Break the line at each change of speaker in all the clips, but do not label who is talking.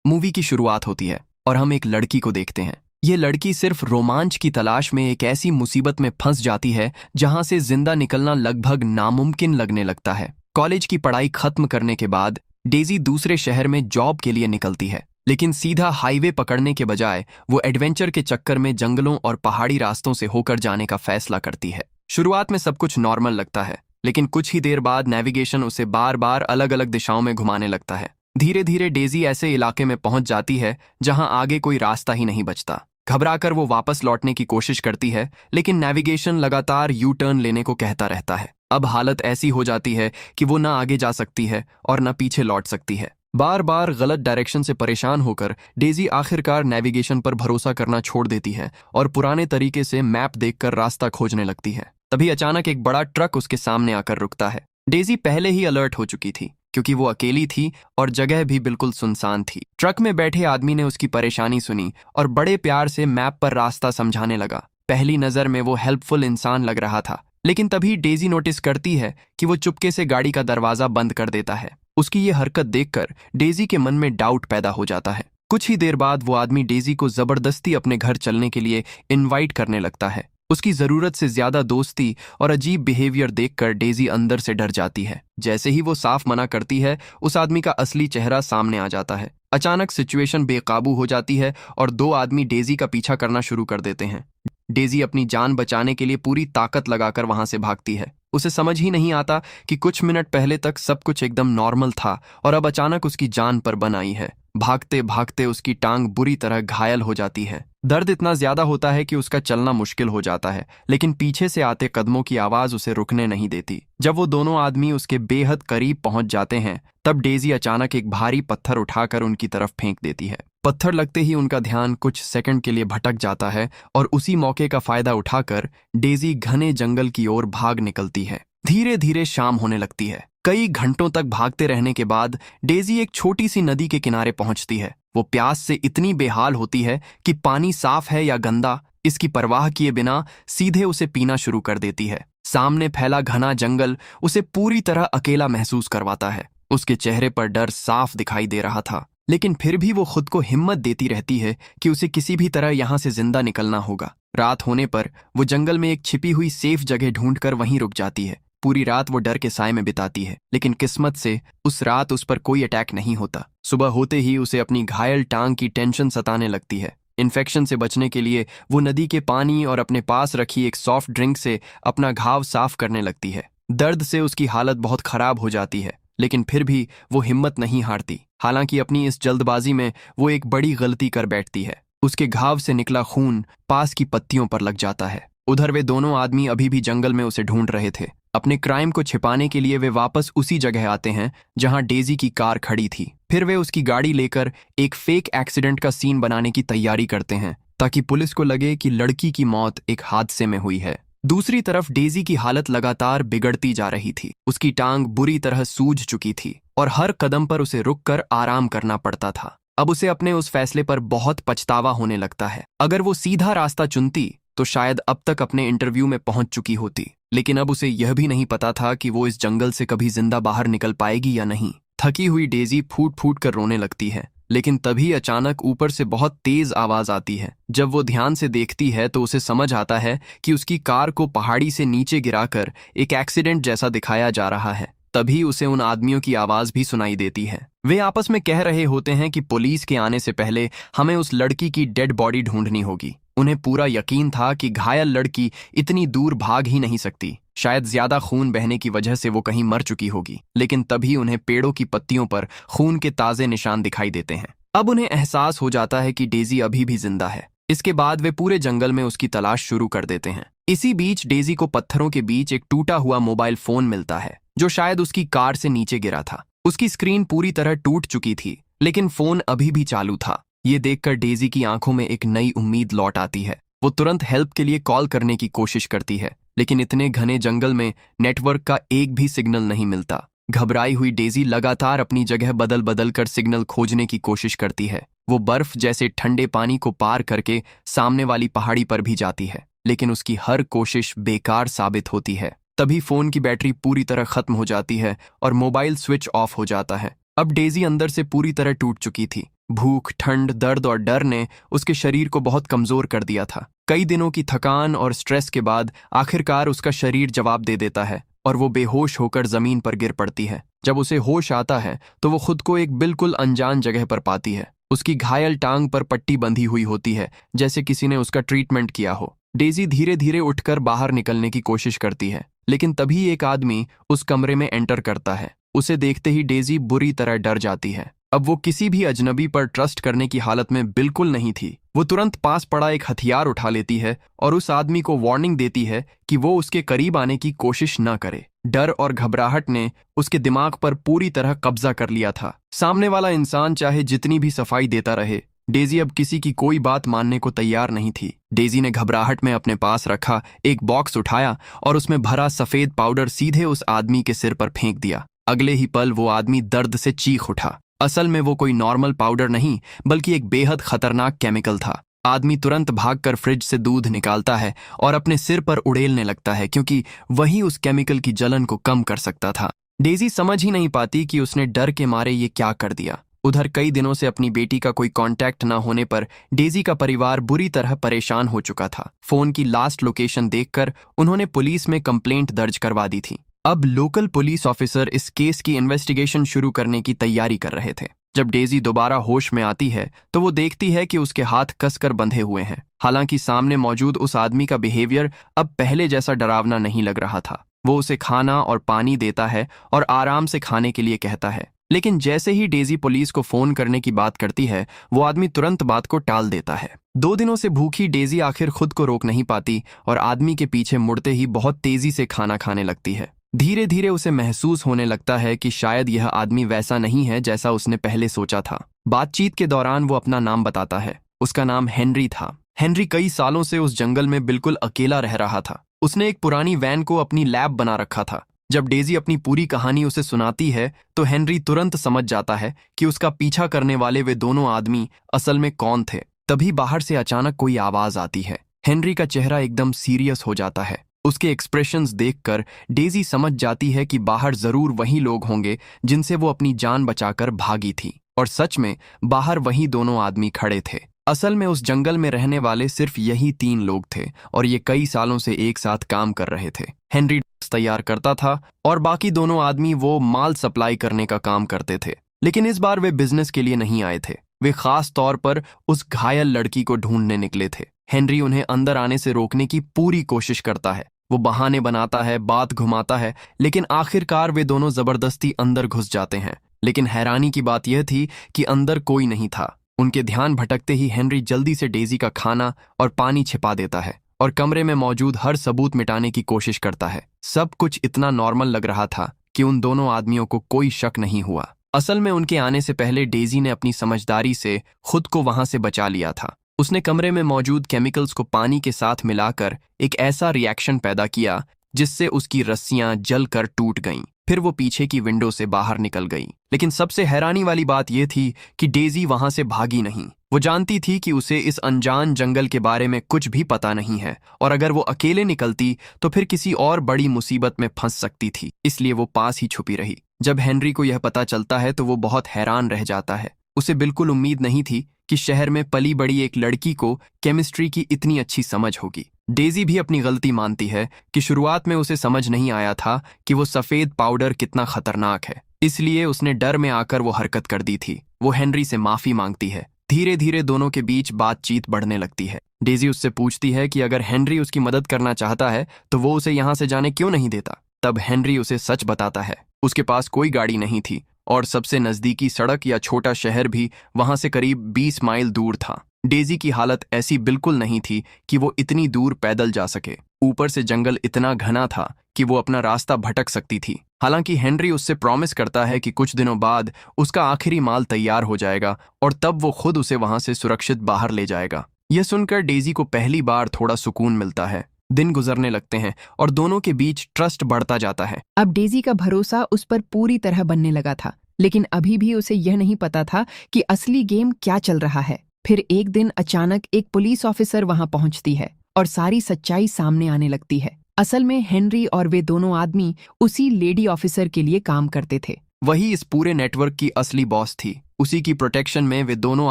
Movie की शुरुआत होती है और हम एक लड़की को देखते हैं। ये लड़की सिर्फ रोमांच की तलाश में एक ऐसी मुसीबत में फंस जाती है जहां से जिंदा निकलना लगभग नामुमकिन लगने लगता है। कॉलेज की पढ़ाई खत्म करने के बाद डेजी दूसरे शहर में जॉब के लिए निकलती है, लेकिन सीधा हाईवे पकड़ने के बजाय वो एडवेंचर के चक्कर में जंगलों और पहाड़ी रास्तों से होकर जाने का फैसला करती है। शुरुआत में सब कुछ नॉर्मल लगता है, लेकिन कुछ ही देर बाद नेविगेशन उसे बार बार अलग अलग दिशाओं में घुमाने लगता है। धीरे धीरे डेजी ऐसे इलाके में पहुंच जाती है जहां आगे कोई रास्ता ही नहीं बचता। घबराकर वो वापस लौटने की कोशिश करती है, लेकिन नेविगेशन लगातार यू टर्न लेने को कहता रहता है। अब हालत ऐसी हो जाती है कि वो ना आगे जा सकती है और ना पीछे लौट सकती है। बार बार गलत डायरेक्शन से परेशान होकर डेजी आखिरकार नेविगेशन पर भरोसा करना छोड़ देती है और पुराने तरीके से मैप देखकर रास्ता खोजने लगती है। तभी अचानक एक बड़ा ट्रक उसके सामने आकर रुकता है। डेजी पहले ही अलर्ट हो चुकी थी, क्योंकि वो अकेली थी और जगह भी बिल्कुल सुनसान थी। ट्रक में बैठे आदमी ने उसकी परेशानी सुनी और बड़े प्यार से मैप पर रास्ता समझाने लगा। पहली नजर में वो हेल्पफुल इंसान लग रहा था, लेकिन तभी डेजी नोटिस करती है कि वो चुपके से गाड़ी का दरवाजा बंद कर देता है। उसकी ये हरकत देखकर डेजी के मन में डाउट पैदा हो जाता है। कुछ ही देर बाद वो आदमी डेजी को जबरदस्ती अपने घर चलने के लिए इनवाइट करने लगता है। उसकी जरूरत से ज्यादा दोस्ती और अजीब बिहेवियर देखकर डेजी अंदर से डर जाती है। जैसे ही वो साफ मना करती है, उस आदमी का असली चेहरा सामने आ जाता है। अचानक सिचुएशन बेकाबू हो जाती है और दो आदमी डेजी का पीछा करना शुरू कर देते हैं। डेजी अपनी जान बचाने के लिए पूरी ताकत लगाकर वहां से भागती है। उसे समझ ही नहीं आता कि कुछ मिनट पहले तक सब कुछ एकदम नॉर्मल था और अब अचानक उसकी जान पर बन आई है। भागते भागते उसकी टांग बुरी तरह घायल हो जाती है। दर्द इतना ज्यादा होता है कि उसका चलना मुश्किल हो जाता है, लेकिन पीछे से आते कदमों की आवाज उसे रुकने नहीं देती। जब वो दोनों आदमी उसके बेहद करीब पहुंच जाते हैं, तब डेजी अचानक एक भारी पत्थर उठाकर उनकी तरफ फेंक देती है। पत्थर लगते ही उनका ध्यान कुछ सेकंड के लिए भटक जाता है और उसी मौके का फायदा उठाकर डेजी घने जंगल की ओर भाग निकलती है। धीरे धीरे शाम होने लगती है। कई घंटों तक भागते रहने के बाद डेजी एक छोटी सी नदी के किनारे पहुंचती है। वो प्यास से इतनी बेहाल होती है कि पानी साफ है या गंदा इसकी परवाह किए बिना सीधे उसे पीना शुरू कर देती है। सामने फैला घना जंगल उसे पूरी तरह अकेला महसूस करवाता है। उसके चेहरे पर डर साफ दिखाई दे रहा था, लेकिन फिर भी वो खुद को हिम्मत देती रहती है कि उसे किसी भी तरह यहाँ से जिंदा निकलना होगा। रात होने पर वो जंगल में एक छिपी हुई सेफ जगह ढूंढकर वहीं रुक जाती है। पूरी रात वो डर के साए में बिताती है, लेकिन किस्मत से उस रात उस पर कोई अटैक नहीं होता। सुबह होते ही उसे अपनी घायल टांग की टेंशन सताने लगती है। इन्फेक्शन से बचने के लिए वो नदी के पानी और अपने पास रखी एक सॉफ्ट ड्रिंक से अपना घाव साफ करने लगती है। दर्द से उसकी हालत बहुत खराब हो जाती है, लेकिन फिर भी वो हिम्मत नहीं हारती। हालांकि अपनी इस जल्दबाजी में वो एक बड़ी गलती कर बैठती है। उसके घाव से निकला खून पास की पत्तियों पर लग जाता है। उधर वे दोनों आदमी अभी भी जंगल में उसे ढूंढ रहे थे। अपने क्राइम को छिपाने के लिए वे वापस उसी जगह आते हैं जहां डेजी की कार खड़ी थी। फिर वे उसकी गाड़ी लेकर एक फेक एक्सीडेंट का सीन बनाने की तैयारी करते हैं, ताकि पुलिस को लगे कि लड़की की मौत एक हादसे में हुई है। दूसरी तरफ डेजी की हालत लगातार बिगड़ती जा रही थी। उसकी टांग बुरी तरह सूज चुकी थी और हर कदम पर उसे रुककर आराम करना पड़ता था। अब उसे अपने उस फैसले पर बहुत पछतावा होने लगता है। अगर वो सीधा रास्ता चुनती तो शायद अब तक अपने इंटरव्यू में पहुंच चुकी होती, लेकिन अब उसे यह भी नहीं पता था कि वो इस जंगल से कभी जिंदा बाहर निकल पाएगी या नहीं। थकी हुई डेजी फूट फूट कर रोने लगती है, लेकिन तभी अचानक ऊपर से बहुत तेज आवाज आती है। जब वो ध्यान से देखती है तो उसे समझ आता है कि उसकी कार को पहाड़ी से नीचे गिराकर एक एक्सीडेंट जैसा दिखाया जा रहा है। तभी उसे उन आदमियों की आवाज भी सुनाई देती है। वे आपस में कह रहे होते हैं कि पुलिस के आने से पहले हमें उस लड़की की डेड बॉडी ढूंढनी होगी। उन्हें पूरा यकीन था कि घायल लड़की इतनी दूर भाग ही नहीं सकती। शायद ज्यादा खून बहने की वजह से वो कहीं मर चुकी होगी। लेकिन तभी उन्हें पेड़ों की पत्तियों पर खून के ताजे निशान दिखाई देते हैं। अब उन्हें एहसास हो जाता है कि डेजी अभी भी जिंदा है। इसके बाद वे पूरे जंगल में उसकी तलाश शुरू कर देते हैं। इसी बीच डेजी को पत्थरों के बीच एक टूटा हुआ मोबाइल फोन मिलता है, जो शायद उसकी कार से नीचे गिरा था। उसकी स्क्रीन पूरी तरह टूट चुकी थी, लेकिन फोन अभी भी चालू था। ये देखकर डेजी की आंखों में एक नई उम्मीद लौट आती है। वो तुरंत हेल्प के लिए कॉल करने की कोशिश करती है, लेकिन इतने घने जंगल में नेटवर्क का एक भी सिग्नल नहीं मिलता। घबराई हुई डेजी लगातार अपनी जगह बदल बदल कर सिग्नल खोजने की कोशिश करती है। वो बर्फ जैसे ठंडे पानी को पार करके सामने वाली पहाड़ी पर भी जाती है, लेकिन उसकी हर कोशिश बेकार साबित होती है। तभी फोन की बैटरी पूरी तरह खत्म हो जाती है और मोबाइल स्विच ऑफ हो जाता है। अब डेजी अंदर से पूरी तरह टूट चुकी थी। भूख, ठंड, दर्द और डर ने उसके शरीर को बहुत कमजोर कर दिया था। कई दिनों की थकान और स्ट्रेस के बाद आखिरकार उसका शरीर जवाब दे देता है और वो बेहोश होकर जमीन पर गिर पड़ती है। जब उसे होश आता है तो वो खुद को एक बिल्कुल अनजान जगह पर पाती है। उसकी घायल टांग पर पट्टी बंधी हुई होती है, जैसे किसी ने उसका ट्रीटमेंट किया हो। डेजी धीरे धीरे उठकर बाहर निकलने की कोशिश करती है, लेकिन तभी एक आदमी उस कमरे में एंटर करता है। उसे देखते ही डेजी बुरी तरह डर जाती है। अब वो किसी भी अजनबी पर ट्रस्ट करने की हालत में बिल्कुल नहीं थी। वो तुरंत पास पड़ा एक हथियार उठा लेती है और उस आदमी को वार्निंग देती है कि वो उसके करीब आने की कोशिश न करे। डर और घबराहट ने उसके दिमाग पर पूरी तरह कब्जा कर लिया था। सामने वाला इंसान चाहे जितनी भी सफाई देता रहे, डेजी अब किसी की कोई बात मानने को तैयार नहीं थी। डेजी ने घबराहट में अपने पास रखा एक बॉक्स उठाया और उसमें भरा सफेद पाउडर सीधे उस आदमी के सिर पर फेंक दिया। अगले ही पल वो आदमी दर्द से चीख उठा। असल में वो कोई नॉर्मल पाउडर नहीं, बल्कि एक बेहद खतरनाक केमिकल था। आदमी तुरंत भागकर फ्रिज से दूध निकालता है और अपने सिर पर उड़ेलने लगता है, क्योंकि वही उस केमिकल की जलन को कम कर सकता था। डेजी समझ ही नहीं पाती कि उसने डर के मारे ये क्या कर दिया। उधर कई दिनों से अपनी बेटी का कोई कांटेक्ट न होने पर डेजी का परिवार बुरी तरह परेशान हो चुका था। फोन की लास्ट लोकेशन देखकर उन्होंने पुलिस में कंप्लेंट दर्ज करवा दी थी। अब लोकल पुलिस ऑफिसर इस केस की इन्वेस्टिगेशन शुरू करने की तैयारी कर रहे थे। जब डेजी दोबारा होश में आती है तो वो देखती है कि उसके हाथ कसकर बंधे हुए हैं। हालांकि सामने मौजूद उस आदमी का बिहेवियर अब पहले जैसा डरावना नहीं लग रहा था। वो उसे खाना और पानी देता है और आराम से खाने के लिए कहता है, लेकिन जैसे ही डेजी पुलिस को फोन करने की बात करती है, वो आदमी तुरंत बात को टाल देता है। 2 दिनों से भूखी डेजी आखिर खुद को रोक नहीं पाती और आदमी के पीछे मुड़ते ही बहुत तेजी से खाना खाने लगती है। धीरे धीरे उसे महसूस होने लगता है कि शायद यह आदमी वैसा नहीं है जैसा उसने पहले सोचा था। बातचीत के दौरान वो अपना नाम बताता है। उसका नाम हेनरी था। हेनरी कई सालों से उस जंगल में बिल्कुल अकेला रह रहा था। उसने एक पुरानी वैन को अपनी लैब बना रखा था। जब डेजी अपनी पूरी कहानी उसे सुनाती है तो हेनरी तुरंत समझ जाता है कि उसका पीछा करने वाले वे दोनों आदमी असल में कौन थे। तभी बाहर से अचानक कोई आवाज आती है। हेनरी का चेहरा एकदम सीरियस हो जाता है। उसके एक्सप्रेशंस देखकर डेजी समझ जाती है कि बाहर जरूर वही लोग होंगे जिनसे वो अपनी जान बचाकर भागी थी। और सच में बाहर वही दोनों आदमी खड़े थे। असल में उस जंगल में रहने वाले सिर्फ यही 3 लोग थे और ये कई सालों से एक साथ काम कर रहे थे। हेनरी तैयार करता था और बाकी दोनों आदमी वो माल सप्लाई करने का काम करते थे। लेकिन इस बार वे बिजनेस के लिए नहीं आए थे। वे खास तौर पर उस घायल लड़की को ढूंढने निकले थे। हेनरी उन्हें अंदर आने से रोकने की पूरी कोशिश करता है। वो बहाने बनाता है, बात घुमाता है, लेकिन आखिरकार वे दोनों जबरदस्ती अंदर घुस जाते हैं। लेकिन हैरानी की बात यह थी कि अंदर कोई नहीं था। उनके ध्यान भटकते ही हेनरी जल्दी से डेजी का खाना और पानी छिपा देता है और कमरे में मौजूद हर सबूत मिटाने की कोशिश करता है। सब कुछ इतना नॉर्मल लग रहा था कि उन दोनों आदमियों को कोई शक नहीं हुआ। असल में उनके आने से पहले डेजी ने अपनी समझदारी से खुद को वहां से बचा लिया था। उसने कमरे में मौजूद केमिकल्स को पानी के साथ मिलाकर एक ऐसा रिएक्शन पैदा किया जिससे उसकी रस्सियां जलकर टूट गईं। फिर वो पीछे की विंडो से बाहर निकल गई। लेकिन सबसे हैरानी वाली बात यह थी कि डेजी वहां से भागी नहीं। वो जानती थी कि उसे इस अनजान जंगल के बारे में कुछ भी पता नहीं है और अगर वो अकेले निकलती तो फिर किसी और बड़ी मुसीबत में फंस सकती थी। इसलिए वो पास ही छुपी रही। जब हेनरी को यह पता चलता है तो वो बहुत हैरान रह जाता है। उसे बिल्कुल उम्मीद नहीं थी कि शहर में पली बड़ी एक लड़की को केमिस्ट्री की इतनी अच्छी समझ होगी। डेजी भी अपनी गलती मानती है कि शुरुआत में उसे समझ नहीं आया था कि वो सफेद पाउडर कितना खतरनाक है, इसलिए उसने डर में आकर वो हरकत कर दी थी। वो हेनरी से माफी मांगती है। धीरे धीरे दोनों के बीच बातचीत बढ़ने लगती है। डेजी उससे पूछती है कि अगर हेनरी उसकी मदद करना चाहता है तो वो उसे यहाँ से जाने क्यों नहीं देता। तब हेनरी उसे सच बताता है। उसके पास कोई गाड़ी नहीं थी और सबसे नजदीकी सड़क या छोटा शहर भी वहां से करीब 20 माइल दूर था। डेजी की हालत ऐसी बिल्कुल नहीं थी कि वो इतनी दूर पैदल जा सके। ऊपर से जंगल इतना घना था कि वो अपना रास्ता भटक सकती थी। हालांकि हेनरी उससे प्रॉमिस करता है कि कुछ दिनों बाद उसका आखिरी माल तैयार हो जाएगा और तब वो खुद उसे वहां से सुरक्षित बाहर ले जाएगा। यह सुनकर डेजी को पहली बार थोड़ा सुकून मिलता है। दिन गुजरने लगते हैं और दोनों के बीच ट्रस्ट बढ़ता जाता है।
अब डेजी का भरोसा उस पर पूरी तरह बनने लगा था, लेकिन अभी भी उसे यह नहीं पता था कि असली गेम क्या चल रहा है। फिर एक दिन अचानक एक पुलिस ऑफिसर वहां पहुंचती है और सारी सच्चाई सामने आने लगती है। असल में हेनरी और वे दोनों आदमी उसी लेडी ऑफिसर के लिए काम करते थे।
वही इस पूरे नेटवर्क की असली बॉस थी। उसी की प्रोटेक्शन में वे दोनों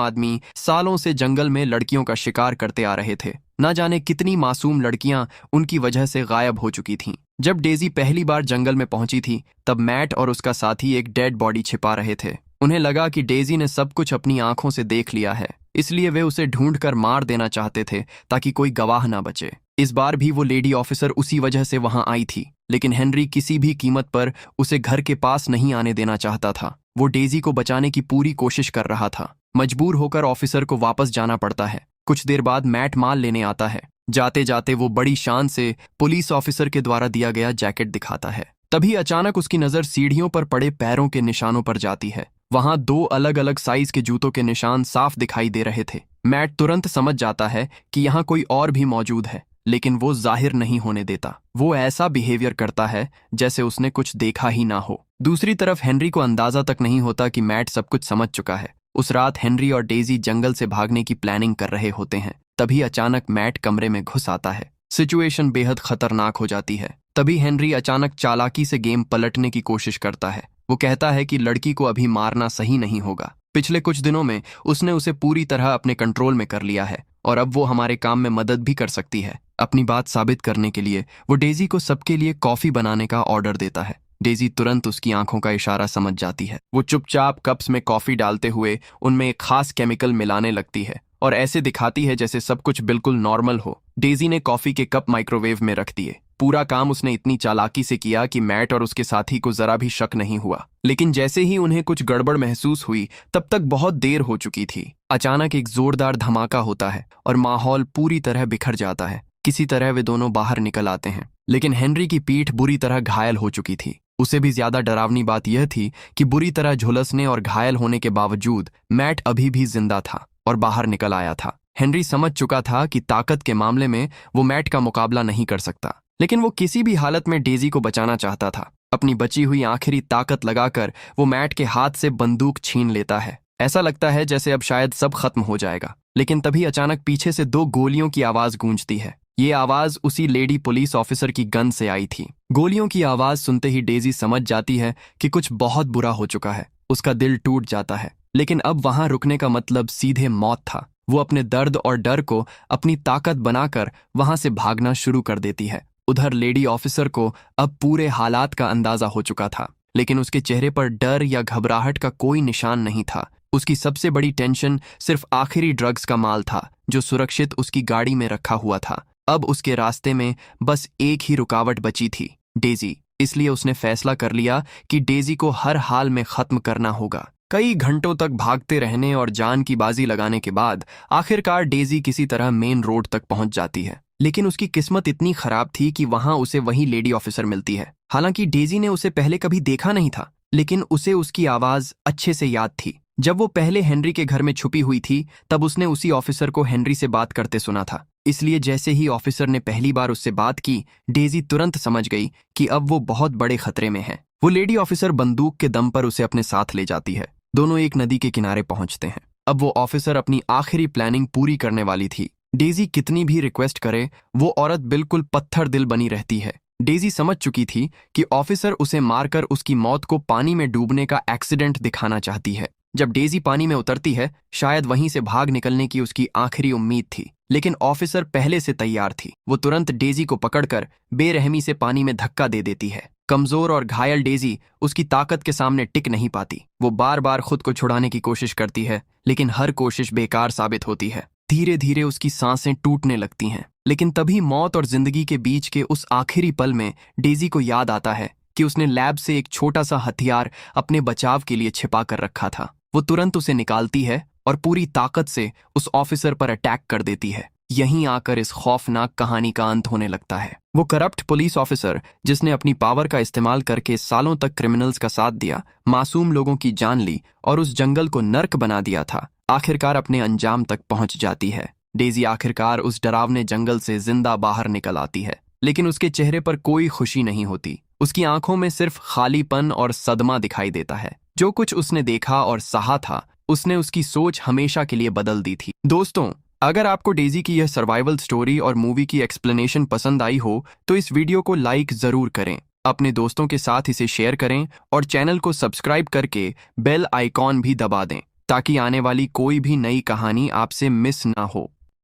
आदमी सालों से जंगल में लड़कियों का शिकार करते आ रहे थे। ना जाने कितनी मासूम लड़कियां उनकी वजह से गायब हो चुकी थीं। जब डेजी पहली बार जंगल में पहुंची थी तब मैट और उसका साथी एक डेड बॉडी छिपा रहे थे। उन्हें लगा कि डेजी ने सब कुछ अपनी आंखों से देख लिया है, इसलिए वे उसे ढूंढकर मार देना चाहते थे ताकि कोई गवाह ना बचे। इस बार भी वो लेडी ऑफिसर उसी वजह से वहां आई थी, लेकिन हेनरी किसी भी कीमत पर उसे घर के पास नहीं आने देना चाहता था। वो डेजी को बचाने की पूरी कोशिश कर रहा था। मजबूर होकर ऑफिसर को वापस जाना पड़ता है। कुछ देर बाद मैट माल लेने आता है। जाते जाते वो बड़ी शान से पुलिस ऑफिसर के द्वारा दिया गया जैकेट दिखाता है। तभी अचानक उसकी नजर सीढ़ियों पर पड़े पैरों के निशानों पर जाती है। वहां 2 अलग अलग साइज के जूतों के निशान साफ दिखाई दे रहे थे। मैट तुरंत समझ जाता है कि यहाँ कोई और भी मौजूद है, लेकिन वो जाहिर नहीं होने देता। वो ऐसा बिहेवियर करता है जैसे उसने कुछ देखा ही ना हो। दूसरी तरफ हेनरी को अंदाजा तक नहीं होता कि मैट सब कुछ समझ चुका है। उस रात हेनरी और डेजी जंगल से भागने की प्लानिंग कर रहे होते हैं। तभी अचानक मैट कमरे में घुस आता है। सिचुएशन बेहद खतरनाक हो जाती है। तभी हेनरी अचानक चालाकी से गेम पलटने की कोशिश करता है। वो कहता है कि लड़की को अभी मारना सही नहीं होगा। पिछले कुछ दिनों में उसने उसे पूरी तरह अपने कंट्रोल में कर लिया है और अब वो हमारे काम में मदद भी कर सकती है। अपनी बात साबित करने के लिए वो डेजी को सबके लिए कॉफी बनाने का ऑर्डर देता है। डेजी तुरंत उसकी आंखों का इशारा समझ जाती है। वो चुपचाप कप्स में कॉफी डालते हुए उनमें एक खास केमिकल मिलाने लगती है और ऐसे दिखाती है जैसे सब कुछ बिल्कुल नॉर्मल हो। डेजी ने कॉफी के कप माइक्रोवेव में रख दिए। पूरा काम उसने इतनी चालाकी से किया कि मैट और उसके साथी को जरा भी शक नहीं हुआ। लेकिन जैसे ही उन्हें कुछ गड़बड़ महसूस हुई तब तक बहुत देर हो चुकी थी। अचानक एक जोरदार धमाका होता है और माहौल पूरी तरह बिखर जाता है। किसी तरह वे दोनों बाहर निकल आते हैं, लेकिन हेनरी की पीठ बुरी तरह घायल हो चुकी थी। उसे भी ज्यादा डरावनी बात यह थी कि बुरी तरह झुलसने और घायल होने के बावजूद मैट अभी भी जिंदा था और बाहर निकल आया था। हेनरी समझ चुका था कि ताकत के मामले में वो मैट का मुकाबला नहीं कर सकता, लेकिन वो किसी भी हालत में डेजी को बचाना चाहता था। अपनी बची हुई आखिरी ताकत लगाकर वो मैट के हाथ से बंदूक छीन लेता है। ऐसा लगता है जैसे अब शायद सब खत्म हो जाएगा, लेकिन तभी अचानक पीछे से 2 गोलियों की आवाज गूंजती है। ये आवाज उसी लेडी पुलिस ऑफिसर की गन से आई थी। गोलियों की आवाज सुनते ही डेजी समझ जाती है कि कुछ बहुत बुरा हो चुका है। उसका दिल टूट जाता है, लेकिन अब वहां रुकने का मतलब सीधे मौत था। वो अपने दर्द और डर को अपनी ताकत बनाकर वहां से भागना शुरू कर देती है। उधर लेडी ऑफिसर को अब पूरे हालात का अंदाजा हो चुका था, लेकिन उसके चेहरे पर डर या घबराहट का कोई निशान नहीं था। उसकी सबसे बड़ी टेंशन सिर्फ आखिरी ड्रग्स का माल था जो सुरक्षित उसकी गाड़ी में रखा हुआ था। अब उसके रास्ते में बस एक ही रुकावट बची थी, डेजी। इसलिए उसने फैसला कर लिया कि डेजी को हर हाल में खत्म करना होगा। कई घंटों तक भागते रहने और जान की बाजी लगाने के बाद आखिरकार डेजी किसी तरह मेन रोड तक पहुंच जाती है, लेकिन उसकी किस्मत इतनी खराब थी कि वहां उसे वही लेडी ऑफिसर मिलती है। हालांकि डेजी ने उसे पहले कभी देखा नहीं था, लेकिन उसे उसकी आवाज अच्छे से याद थी। जब वो पहले हेनरी के घर में छुपी हुई थी तब उसने उसी ऑफिसर को हेनरी से बात करते सुना था। इसलिए जैसे ही ऑफिसर ने पहली बार उससे बात की, डेजी तुरंत समझ गई कि अब वो बहुत बड़े खतरे में है। वो लेडी ऑफिसर बंदूक के दम पर उसे अपने साथ ले जाती है। दोनों एक नदी के किनारे पहुंचते हैं। अब वो ऑफिसर अपनी आखिरी प्लानिंग पूरी करने वाली थी। डेजी कितनी भी रिक्वेस्ट करे, वो औरत बिल्कुल पत्थर दिल बनी रहती है। डेजी समझ चुकी थी कि ऑफिसर उसे मारकर उसकी मौत को पानी में डूबने का एक्सीडेंट दिखाना चाहती है। जब डेजी पानी में उतरती है, शायद वहीं से भाग निकलने की उसकी आखिरी उम्मीद थी, लेकिन ऑफिसर पहले से तैयार थी। वो तुरंत डेजी को पकड़कर बेरहमी से पानी में धक्का दे देती है। कमजोर और घायल डेजी उसकी ताकत के सामने टिक नहीं पाती। वो बार बार खुद को छुड़ाने की कोशिश करती है, लेकिन हर कोशिश बेकार साबित होती है। धीरे धीरे उसकी सांसें टूटने लगती हैं। लेकिन तभी मौत और जिंदगी के बीच के उस आखिरी पल में डेजी को याद आता है कि उसने लैब से एक छोटा सा हथियार अपने बचाव के लिए छिपा कर रखा था। वो तुरंत उसे निकालती है और पूरी ताकत से उस ऑफिसर पर अटैक कर देती है। यहीं आकर इस खौफनाक कहानी का अंत होने लगता है। वो करप्ट पुलिस ऑफिसर जिसने अपनी पावर का इस्तेमाल करके सालों तक क्रिमिनल्स का साथ दिया, मासूम लोगों की जान ली और उस जंगल को नर्क बना दिया था, आखिरकार अपने अंजाम तक पहुंच जाती है। डेजी आखिरकार उस डरावने जंगल से जिंदा बाहर निकल आती है, लेकिन उसके चेहरे पर कोई खुशी नहीं होती। उसकी आंखों में सिर्फ खालीपन और सदमा दिखाई देता है। जो कुछ उसने देखा और सहा था, उसने उसकी सोच हमेशा के लिए बदल दी थी। दोस्तों, अगर आपको डेजी की यह सर्वाइवल स्टोरी और मूवी की एक्सप्लेनेशन पसंद आई हो तो इस वीडियो को लाइक जरूर करें, अपने दोस्तों के साथ इसे शेयर करें और चैनल को सब्सक्राइब करके बेल आइकॉन भी दबा दें ताकि आने वाली कोई भी नई कहानी आपसे मिस ना हो।